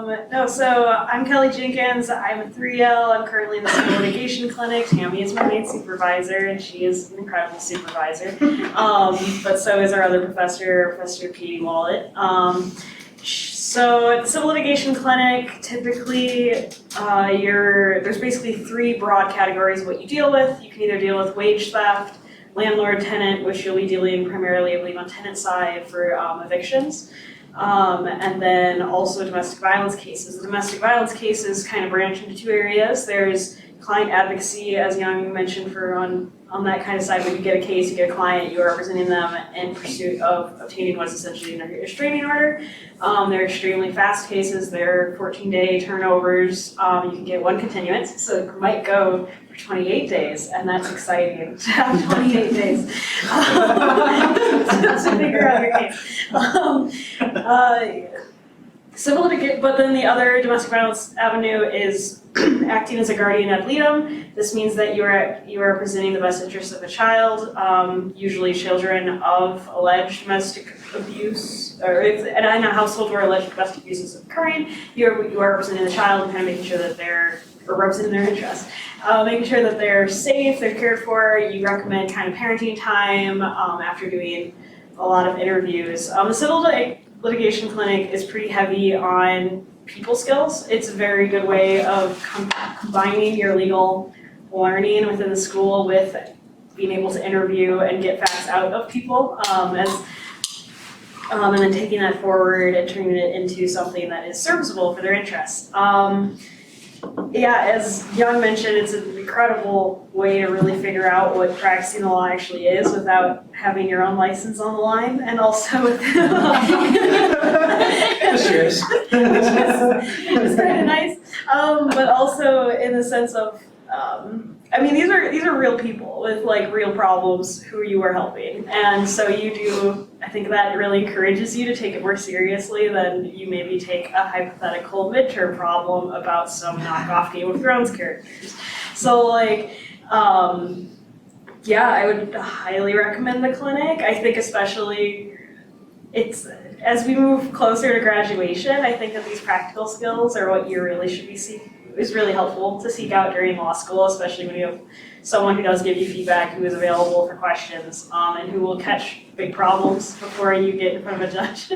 No, so I'm Kelly Jenkins. I'm a 3L. I'm currently in the civil litigation clinic. Tammy is my main supervisor, and she is an incredible supervisor. But so is our other professor, Professor Katie Wallet. So at the civil litigation clinic, typically there's basically three broad categories of what you deal with. You can either deal with wage theft, landlord-tenant, which you'll be dealing primarily, I believe, on tenant side for evictions. And then also domestic violence cases. The domestic violence cases kind of branch into two areas. There's client advocacy, as Young mentioned, for on that kind of side. When you get a case, you get a client, you are representing them in pursuit of obtaining what's essentially a restraining order. They're extremely fast cases. They're 14-day turnovers. You can get one continuance, so it might go for 28 days, and that's exciting to have 28 days to figure out your case. Civil litigation, but then the other domestic violence avenue is acting as a guardian ad litem. This means that you are representing the best interests of a child, usually children of alleged domestic abuse, or in a household where alleged domestic abuse is occurring. You are representing the child and kind of making sure that representing their interests. Making sure that they're safe, they're cared for. You recommend kind of parenting time after doing a lot of interviews. The civil litigation clinic is pretty heavy on people skills. It's a very good way of combining your legal learning within the school with being able to interview and get facts out of people, and then taking that forward and turning it into something that is serviceable for their interests. As Young mentioned, it's an incredible way to really figure out what practicing the law actually is without having your own license on the line, and also with it's kind of nice, but also in the sense of, these are real people with like real problems who you are helping, and so I think that really encourages you to take it more seriously than you maybe take a hypothetical midterm problem about some knockoff Game of Thrones characters. So I would highly recommend the clinic. I think especially as we move closer to graduation, I think that these practical skills are what you really should be seeking. Is really helpful to seek out during law school, especially when you have someone who does give you feedback, who is available for questions, and who will catch big problems before you get in front of a judge.